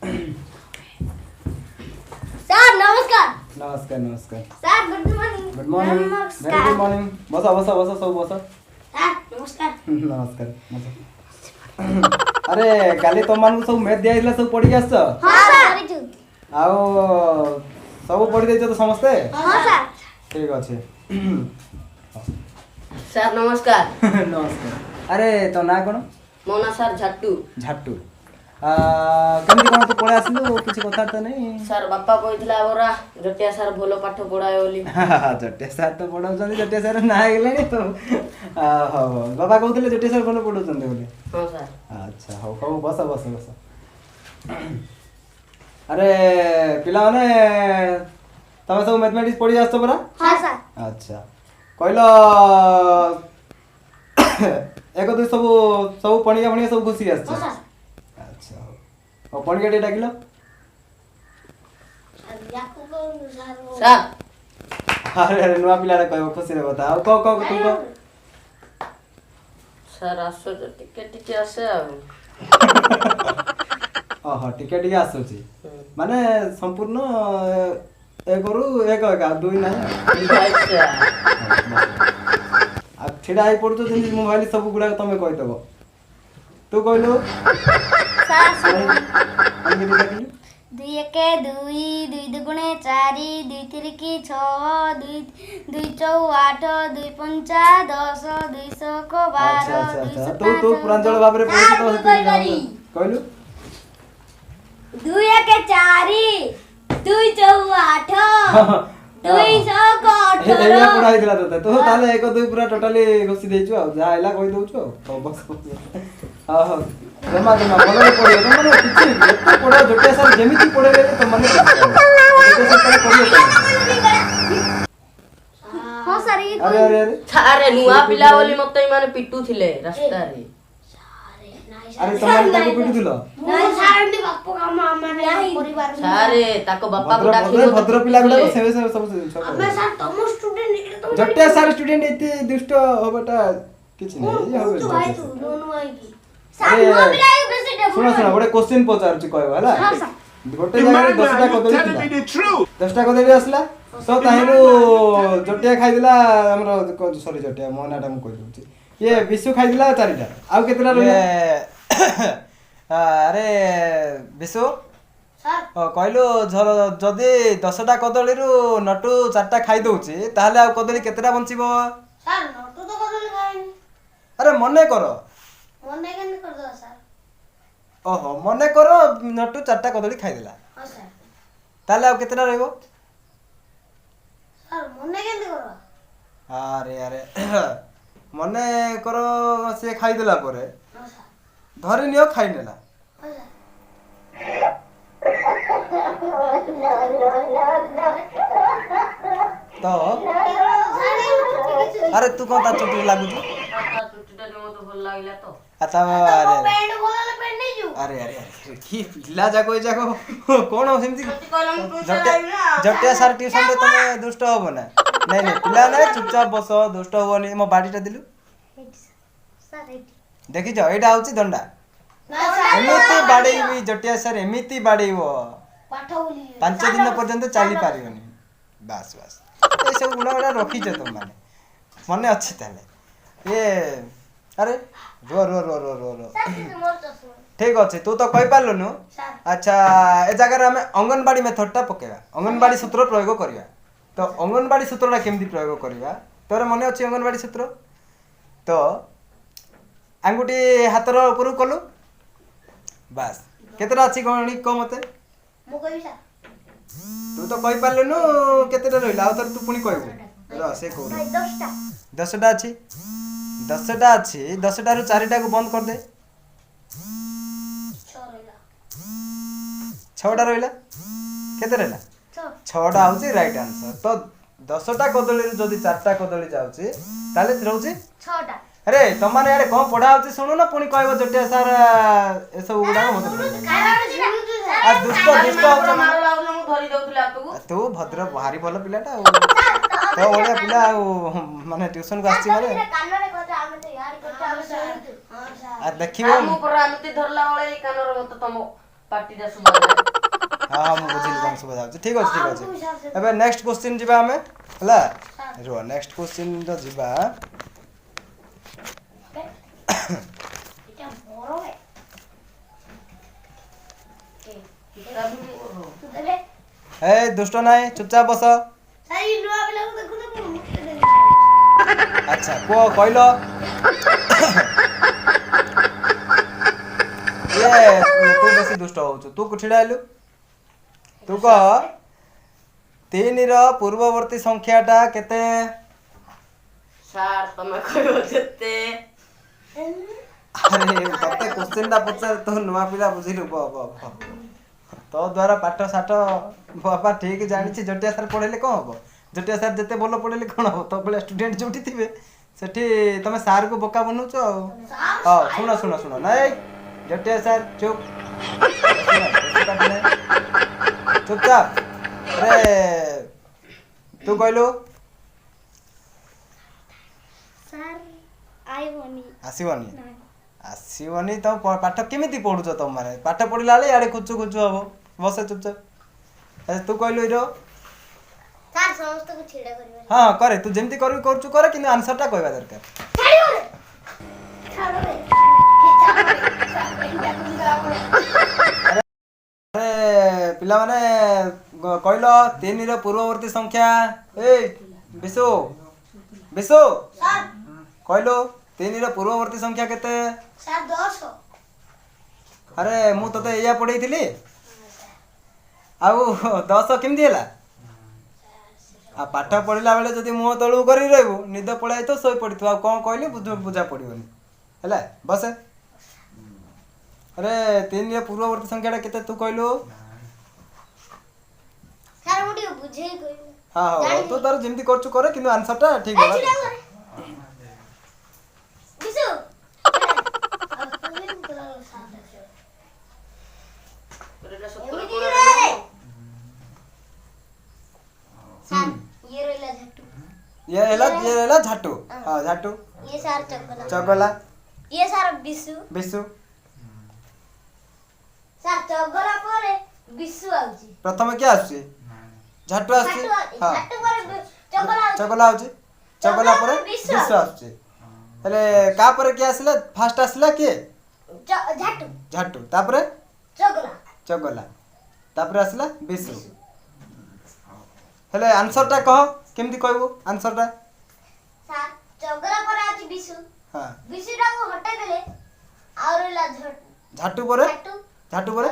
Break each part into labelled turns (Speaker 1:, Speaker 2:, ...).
Speaker 1: Sir नमस्कार।
Speaker 2: नमस्कार नमस्कार
Speaker 1: sir good morning.
Speaker 2: Good morning very good morning बस सब बस
Speaker 1: सर नमस्कार।
Speaker 2: नमस्कार बस अरे काली तुम मान सब मैथ दिया सब पढ़ी आस
Speaker 1: हां सर
Speaker 2: आओ सब पढ़ी देछ तो समस्ते
Speaker 1: हां सर
Speaker 2: ठीक अच्छे
Speaker 3: सर नमस्कार।
Speaker 2: नमस्कार अरे तो ना कौन
Speaker 3: मो ना सर झट्टू
Speaker 2: झाटू केमती कौन तू पढ़े आसलु किसी कथा तो नहीं
Speaker 3: सर बापा कहितला बोरा जटिया सर भलो पाठ पढाए बोली
Speaker 2: जटिया सर तो पढ़ाउछन जटिया सर ना गेलेनी तो हो बाबा कहउतले जटिया सर भलो पढ़ाउछन बोले
Speaker 3: हां सर
Speaker 2: अच्छा हो हो बस बस बस अरे पिला माने तमे सब मैथमेटिक्स पढ़ी आछो परा
Speaker 1: हां सर।
Speaker 2: अच्छा कहलो एक दो सब पणिया पणिया सब घुसी आछो
Speaker 1: हां सर।
Speaker 2: अच्छा हो पणिया डे डाकिलो
Speaker 3: सर
Speaker 2: अरे अरे नुआ पिला कहबो खुशी रे बता आओ को तुम को
Speaker 3: सर आसो टिके टिके आसे आ
Speaker 2: ओहो टिके टिके आसुची माने संपूर्ण एक रु एक का दुई नाही आ छिड़ा आई पड़तो जे मोबाइल सब गुडा तमे कहि देबो तू कहलो
Speaker 1: सर दुई एके दुई दुई दुगुणे चारि दुई तिरिकी छः दुई चौ आठ दुई पंचा 10 दुई को 12
Speaker 2: अच्छा तू पुरांचल बाबरे पढि तो कहलो
Speaker 1: दुई एके चारि दुई चौ आठ दुई को 18
Speaker 2: एया पढाई दिला तो ताले एक दुई पूरा टोटली घोसी देछु आ जा आइला कहि दउछु तो बस हां जमा भलो पढियो तो माने किछि एते पढा जटिया सर जेमिति पढेले तो माने जटिया सर पढियो
Speaker 1: हां सर ये
Speaker 2: अरे अरे अरे
Speaker 3: सारे नुआ पिला बोली मते माने पिटू थिले रास्ता रे
Speaker 2: अरे तुम्हारे ताको पिटु दिलो
Speaker 1: नहीं सर एंती बापू का मामा नहीं परिवार
Speaker 3: सारे ताको बापा को डाकी
Speaker 2: भद्र पिला गुडा सेवे सब
Speaker 1: मैं सर तुम स्टूडेंट निकले तुम
Speaker 2: जटिया सर स्टूडेंट एते दुष्ट होबटा किछि नै ये
Speaker 1: तू भाई तू
Speaker 2: होबे
Speaker 1: दोनों आई की सर नुआ पिलाई बेसी डेवलप
Speaker 2: सुनो गोटे क्वेश्चन पचारछु कहबो हला
Speaker 1: हां सर
Speaker 2: गोटे जगह 10टा कदली थिला 10टा कदली आसला सो ताहिरु जटिया खाइदिला हमरो सॉरी जटिया मोनाटा म कहि दउची ये विशु खाइदिला 4टा आउ केतरा रहले अरे विशु
Speaker 1: सर
Speaker 2: कहलु जदि 10टा कदली रु नटु 4टा खाइ दउची ताहले आउ कदली केतरा बंचिबो
Speaker 1: सर नटू तो कदली खाइनी
Speaker 2: अरे मने करो
Speaker 1: मने केन कर दो सर
Speaker 2: ओहो मने करो नटु 4टा कदली खाइदिला
Speaker 1: हां सर
Speaker 2: ताहले आउ केतरा रहइबो
Speaker 1: सर मने केन करो
Speaker 2: अरे अरे मने करो से खाइदिला परे
Speaker 1: हां सर
Speaker 2: धरि नियो खाइ नेला
Speaker 1: हां सर
Speaker 2: तो अरे तू कौन ता चुटी लागु छु
Speaker 3: चुटीटा जो मते भल लागिला तो
Speaker 2: अच्छा
Speaker 1: तो
Speaker 2: अरे
Speaker 1: पेंट बोलले पेंट नहीं जू
Speaker 2: अरे अरे अरे की पिला जाको कोन सेमती
Speaker 3: कलम ट्यूशन
Speaker 2: जटिया सर ट्यूशन रे तमे दुष्ट होबो ना नहीं पिला ना चुपचाप बस दुष्ट होबोनी मो बाडीटा दिलु
Speaker 1: सर एटी
Speaker 2: देखि छ एटा आउची दंडा
Speaker 1: ना सर
Speaker 2: एमिति बाडीबी जटिया सर एमिति बाडीबो
Speaker 1: पाठ बोली
Speaker 2: 5 दिन पर्यंत चाली पारियोनी बस बस ए सब गुणा रखी छ तुम माने मने अच्छे ताले ये अरे रो रो रो रो रो रो
Speaker 1: सर मोर चश्मा
Speaker 2: ठीक अच्छे तू तो कहि पारलनु
Speaker 1: सर
Speaker 2: अच्छा ए जगह रे हमें अंगनबाड़ी मेथडटा पकेबा अंगनबाड़ी सूत्र प्रयोग करिया तो अंगनबाड़ी सूत्रटा केमदी प्रयोग करिया तोरे मने अछि अंगनबाड़ी सूत्र तो आंगुठी हातर ऊपर कलु बस केतरा अछि गणी को मते
Speaker 1: मो कहि सर
Speaker 2: तू तो कहि पारलनु केतेटा रहिला आ तू पुनी कहबो र से कहू
Speaker 1: भाई 10टा
Speaker 2: 10टा अछि 10टा अछि 10टा रु 4टा को बंद कर दे 6टा रहिला केते रहिला 6टा आउची राइट आंसर तो 10टा कदली रु जदी 4टा कदली जाउची ताले रहउची
Speaker 1: 6टा
Speaker 2: अरे तमाने यार कोन पढा आउची सुनु ना पुनी कहबो जटिया सर ए सब गुडा मत आ दुष्ट दुष्ट होछ
Speaker 3: मारो लागलो मु धरि दउतला तू
Speaker 2: तू भद्र भारी भल पिलाटा तो ओडिया पिला माने ट्यूशन को आछि मारे
Speaker 1: कानरे कथा आमे तो यार कथा आमे हां सर
Speaker 2: आ देखिबो
Speaker 3: मु पर आमती धरला ओळे कानर मत तमो ପାଟିଟା ଶୁଭା
Speaker 2: हाँ ମୁଁ ବୁଝିଲି କଣ ସୁବା ଯାଉଛି ଠିକ ଅଛି ଏବେ ନେକ୍ସଟ क्वेश्चन ଯିବା ଆମେ ହେଲା ରୁହ ନେକ୍ସଟ क्वेश्चन ର ଯିବା
Speaker 1: এটা বড় হে তু দেবে
Speaker 2: ए दुष्ट नाही चुपचाप बस
Speaker 1: সাই নুয়া বেলা দেখু তো মুখে দেবে
Speaker 2: अच्छा को कहलो ये तू बेसी दुष्ट होछु तू कुठिडा आलु तू कह 3 ର ପୂର୍ବବର୍ତ୍ତୀ ସଂଖ୍ୟାଟା କେତେ
Speaker 3: ସାର୍ ତମେ କହିବ କେତେ
Speaker 2: अरे तते क्वेश्चन टा पचार तो नुआ पिला बुझिलु ब तो द्वारा पाठ साठ बाबा ठीक जानी जटिया सार पढ़ेले कौन हम जटिया सार जिते भल पढ़ेले कौन हम तो बेले स्टूडेंट जो थे सेठी तुम सार को बोका बनौच हाँ शुण शुण शुण नाई जटिया सार चुप चुपचाप अरे तू कहलु
Speaker 1: স্যার আইবনি
Speaker 2: आसबनी आसबनी तो पाठ केमी पढ़ुच तुम मैंने पाठ पढ़ला बेले इे खुचु खुचु हम बस चुपचाप तू कहलु इो
Speaker 1: স্যার সমস্ত কো ছিড়া করিবা
Speaker 2: हाँ करे तू जमती करछु करे कि आंसर टा कहवा दरकार
Speaker 1: ছাড়ো রে
Speaker 2: अरे पिला माने कहल 3 ର ପୂର୍ବବର୍ତ୍ତୀ ସଂଖ୍ୟା ए बिसु बिसु
Speaker 1: স্যার
Speaker 2: कहलु 3 ର ପୂର୍ବବର୍ତ୍ତୀ ସଂଖ୍ୟା केते
Speaker 1: স্যার 10
Speaker 2: अरे मु तते एया पढैथिली आउ 10 केमती हैला आ पाठ पढ़ला बेले जदि मुह तळु करी रहबो निद पळाई तो सोई पड़ितो आ कोन कहली बुझा पड़िबोनी हैला बस अरे 3 ର ପୂର୍ବବର୍ତ୍ତୀ ସଂଖ୍ୟାଟା केते तू कहलु
Speaker 1: স্যার মুটি বুঝেই কইব
Speaker 2: हाँ हाँ तू तार जेमती करछु करे किंतु आंसर टा ठीक होला
Speaker 1: বিশু
Speaker 3: ଏଇଟା ସତରେ
Speaker 1: ଏମିତି
Speaker 3: ପଢା
Speaker 1: ରେ স্যার ये রইলা ঝাটু
Speaker 2: ये हैला झाटू हां झाटू
Speaker 1: ये স্যার চকলা
Speaker 2: चगला
Speaker 1: ये স্যার বিশু
Speaker 2: बिसु
Speaker 1: স্যার চকলা পরে বিশু আউজি
Speaker 2: प्रथम क्या आसी झाटू आसी हां
Speaker 1: ঝাটু পরে চকলা আউজি
Speaker 2: चगला आउची चगला पर
Speaker 1: बिसु
Speaker 2: बिसु आसी हेले का पर क्या आसिला फास्ट आसिला के
Speaker 1: ঝাটু
Speaker 2: झाटू तापरे
Speaker 1: চকলা
Speaker 2: चगला तापरे आसिला बिसु हेले आंसर टा कह केमती कहबो आंसर टा
Speaker 1: স্যার চকলা পরে আছে বিশু
Speaker 2: हां
Speaker 1: বিশুটা কো হটাই দেলে আর রইলা
Speaker 2: झाटू पर
Speaker 1: ঝাটু
Speaker 2: झाटू पर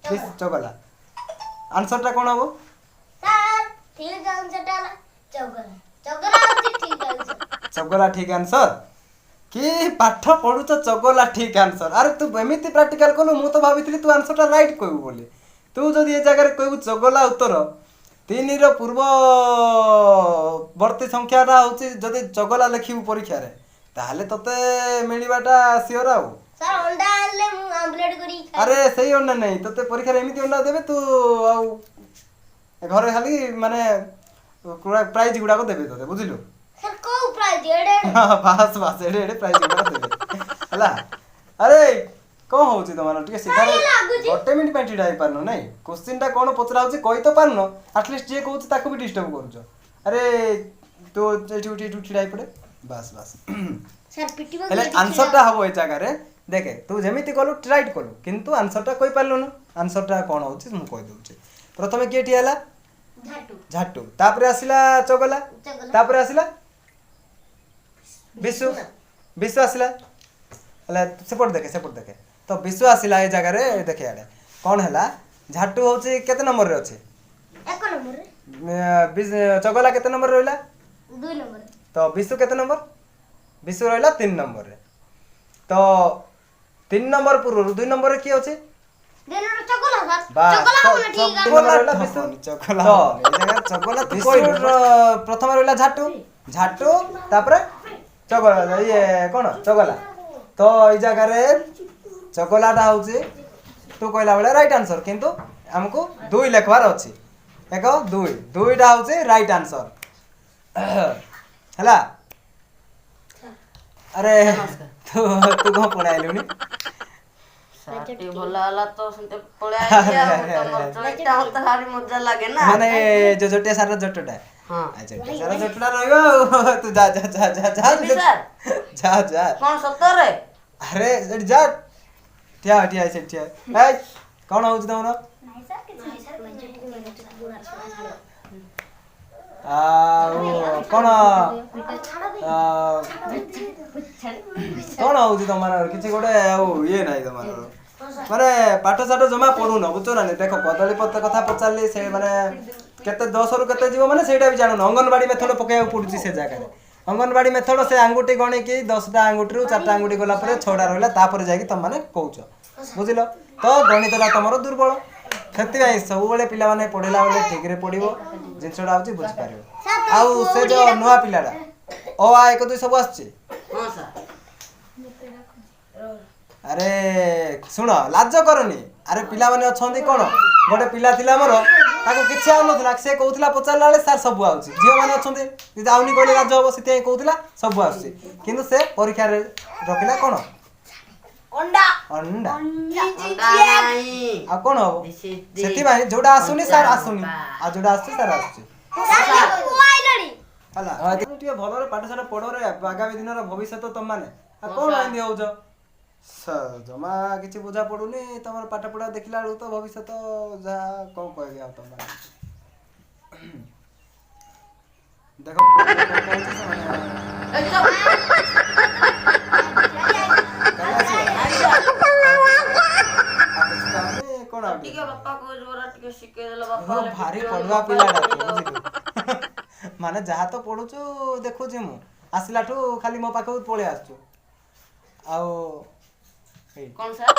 Speaker 2: बिस चगला आंसर टा कोन हबो
Speaker 1: স্যার ঠিক आंसरটা হলো চকলা চকলা হচ্ছে ঠিক आंसर
Speaker 2: चगला ठीक आंसर कि पाठ पढुच चगला ठीक आंसर अरे तू एमिति प्रैक्टिकल कलु मु तो भाबितली तू आंसर टा राइट कहबो बोली तू जदी ए जगह रे कहबो चगला उत्तर 3 ର ପୂର୍ବବର୍ତ୍ତୀ ସଂଖ୍ୟାଟା ହଉଛି ଯଦି ଚଗଲା ଲେଖିବୁ ପରୀକ୍ଷାରେ ତାହେଲେ ତତେ ମିଳିବାଟା ସିଓର ଆଉ
Speaker 1: স্যার অন্ডা আনলে মু আমলেট করি খাই
Speaker 2: আরে ସେଇ ଅଣ୍ଡା ନାହିଁ ତତେ ପରୀକ୍ଷାରେ ଏମିତି ଅଣ୍ଡା ଦେବେ ତୁ ଆଉ ଘରେ ଖାଲି ମାନେ ପ୍ରାଇଜ ଗୁଡାକ ଦେବେ ତତେ ବୁଝିଲୁ
Speaker 1: স্যার কো প্রাইজ এডে
Speaker 2: ବାସ୍ ବାସ୍ ଏଡେ ଏଡେ ପ୍ରାଇଜ ଗୁଡାକ ଦେବେ ହେଲା ଆରେ कौन हूँ तुम टे सीधा गोटे मिनट पर ठिया हो पारन ना क्वेश्चन टा कौन पचरा हो कही तो पारन आटलिस्ट जी कहूँ ताको भी डिस्टर्ब कर अरे तो ये ठिया पड़े बस बस
Speaker 1: স্যার পিটিবা
Speaker 2: हेले आंसर टा हम ए जगह देखे तू जमी कलु ट्राइट कलु किंतु आंसर टा कही पारलुनु आंसर टा कौन हो कही दूचे प्रथम किए ठिया है
Speaker 1: ঝাটু
Speaker 2: झाटू तापर आसिला चगला तापर आसिला बिसु बिसु आसिला हेले सेपट देखे तो बिसु आसिला ए जगह रे देखे आड़े कौन है झाटू हूँ केते नंबर रे अच्छे
Speaker 1: 1 नंबर
Speaker 2: चगला केते नंबर रहिला
Speaker 1: 2 नंबर
Speaker 2: तो बिसु केते नंबर बिसु रहिला 3 नंबर रे तो 3 नंबर पूर्व 2 नंबर रे की अछि
Speaker 1: দেনর চকলা স্যার
Speaker 2: বাস
Speaker 1: চকলা হবে ঠিক আছে
Speaker 2: রহিলা বিসু চগলা তো এই জায়গা চগলা তু কইলু प्रथम रहिला झाटू झाटू तापर चगला ये कोन चगला तो ई जगह रे चगलाटा हूँ तू कहला बेले राइट आंसर किंतु हमको 2 लिखवार अच्छी एक 2टा हूँ राइट आंसर है अरे तू तू कौन पढ़ाइलुनी
Speaker 3: ସାର୍ ଟିକେ ଭଲ ହେଲା ତ ସେମିତି ପଳେଇ ଆଇଲି ଆଉ ତମର ଚଇଟା ମତେ ଭାରି ମଜା ଲାଗେ ନା
Speaker 2: ମାନେ ଯୋଉ ଜଟିଆ ସାରର ଜଟଟା
Speaker 3: ହଁ
Speaker 2: ଜଟିଆ ସାର ଜଟଟା ରହିବ ଆଉ ତୁ ଯା ଯା ଯା ଯା ଯା
Speaker 3: ଯିବି ସାର୍
Speaker 2: ଯା ଯା
Speaker 3: କଣ ସତରେ
Speaker 2: ଆରେ ସେଠି ଯା ଠିଆ ଠିଆ ସେଠି ଠିଆ ଏଇ କଣ ହଉଛି ତମର ଆଉ କଣ କଣ ହଉଛି ତମର କିଛି ଗୋଟେ ଆଉ ଇଏ ନାହିଁ ତମର ମାନେ ପାଠ ସାଠ ଜମା ପଢୁନ ବୁଝୁଛ ନା ନାଇଁ? ଦେଖ କଦଳୀ ପତ୍ର କଥା ପଚାରିଲି ସେ ମାନେ କେତେ 10ରୁ କେତେ ଯିବ ମାନେ ସେଇଟା ବି ଜାଣୁନ ଅଙ୍ଗନବାଡି ମେଥଡ ପକେଇବାକୁ ପଡୁଛି ସେ ଜାଗାରେ ଅଙ୍ଗନବାଡି ମେଥଡ ସେ ଆଙ୍ଗୁଠି ଗଣିକି 10ଟା ଆଙ୍ଗୁଠିରୁ 4ଟା ଆଙ୍ଗୁଠି ଗଲା ପରେ 6ଟା ରହିଲା ତାପରେ ଯାଇକି ତମମାନେ କହୁଛ ବୁଝିଲ ତ ଗଣିତଟା ତମର ଦୁର୍ବଳ ସେଥିପାଇଁ ସବୁବେଳେ ପିଲାମାନେ ପଢିଲା ବେଳେ ଠିକରେ ପଢିବ ଜିନିଷଟା ହଉଛି ବୁଝିପାରିବ ଆଉ ସେ ଯୋଉ ନୂଆ ପିଲାଟା ଅ ଆ 1 2 ସବୁ ଆସୁଛି
Speaker 3: ହଁ ସାର୍
Speaker 2: ଆରେ ଶୁଣ ଲାଜ କରନି ଆରେ ପିଲାମାନେ ଅଛନ୍ତି କଣ ଗୋଟେ ପିଲା ଥିଲା ମୋର ତାକୁ କିଛି ଆଉନଥିଲା ସେ କହୁଥିଲା ପଚାରିଲା ବେଳେ ସାର୍ ସବୁ ଆସୁଛି ଝିଅମାନେ ଅଛନ୍ତି ଯଦି ଆଉନି କହିଲେ ଲାଜ ହବ ସେଥିପାଇଁ କହୁଥିଲା ସବୁ ଆସୁଛି କିନ୍ତୁ ସେ ପରୀକ୍ଷାରେ ରଖିଲା କଣ ଅଣ୍ଡା
Speaker 3: ଅଣ୍ଡା ନାହିଁ
Speaker 2: ଆଉ କଣ ହବ ସେଥିପାଇଁ ଯୋଉଟା ଆସୁନି ସାର୍ ଆସୁନି ଆଉ ଯୋଉଟା ଆସୁଛି ସାର୍ ଆସୁଛି ହେଲା ଟିକେ ଭଲରେ ପାଠଶାଠ ପଢରେ ଆଗାମୀ ଦିନର ଭବିଷ୍ୟତ ତମମାନେ ଆଉ କଣ ଏମିତି ହଉଛ ଜମା କିଛି ବୁଝା ପଡୁନି ତମର ପାଠ ପଢା ଦେଖିଲା ବେଳକୁ ତ ଭବିଷ୍ୟତ ଯାହା କଣ କହିବି ଆଉ ତମମାନେ ଦେଖ କଣ ଆଉ
Speaker 3: ଟିକେ ବାପା କହୁଛି ପରା ଟିକେ ଶିଖେଇଦେଲେ ବାପା
Speaker 2: ହଁ, ଭାରି ପଢୁଆ ପିଲାଟା ତୁ, ବୁଝିଲୁ? ମାନେ ଯାହା ତ ପଢୁଛୁ ଦେଖୁଛି ମୁଁ ଆସିଲାଠୁ ଖାଲି ମୋ ପାଖକୁ ପଳେଇ ଆସୁଛୁ ଆଉ
Speaker 3: କଣ ସାର୍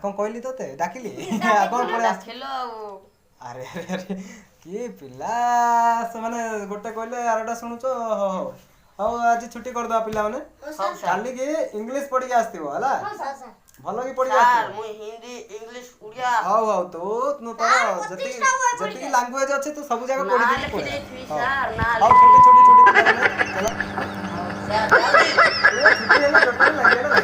Speaker 2: କଣ କହିଲି ତତେ ଡାକିଲି ଆଉ କଣ ପଳେଇ ଆସୁଛୁ
Speaker 3: ଡାକିଲ ଆଉ
Speaker 2: ଆରେ ଆରେ ଆରେ କିଏ ପିଲା ସେମାନେ ଗୋଟେ କହିଲେ ଆରଟା ଶୁଣୁଛ ହଉ ହଉ ଆଜି ଛୁଟି କରିଦବା ପିଲାମାନେ କାଲିକି ଇଂଲିଶ ପଢିକି ଆସିଥିବ ହେଲା ଭଲ କି ପଢିକି
Speaker 3: ସାର୍
Speaker 2: ଆସିଥିବ
Speaker 3: ମୁଁ ହିନ୍ଦୀ ଇଂଲିଶ ଓଡ଼ିଆ
Speaker 2: ହଉ ହଉ ତୁ ତୋର ଯେତିକି ଲାଙ୍ଗୁଏଜ ଅଛି ତୁ ସବୁ ଜାଗା
Speaker 3: ନାଁ
Speaker 2: ପଢିକି
Speaker 3: ଲେଖିଦେଇଥିବି
Speaker 2: ପଳେଇ
Speaker 3: ସାର୍ ନାଁ
Speaker 2: ହଉ ଛୁଟି ଛୁଟି ଛୁଟି ପିଲାମାନେ ଚାଲ
Speaker 3: ସାର୍
Speaker 2: ଛୁଟି ହେଲେ ଟୋଟାଲି ଲାଗିଗଲା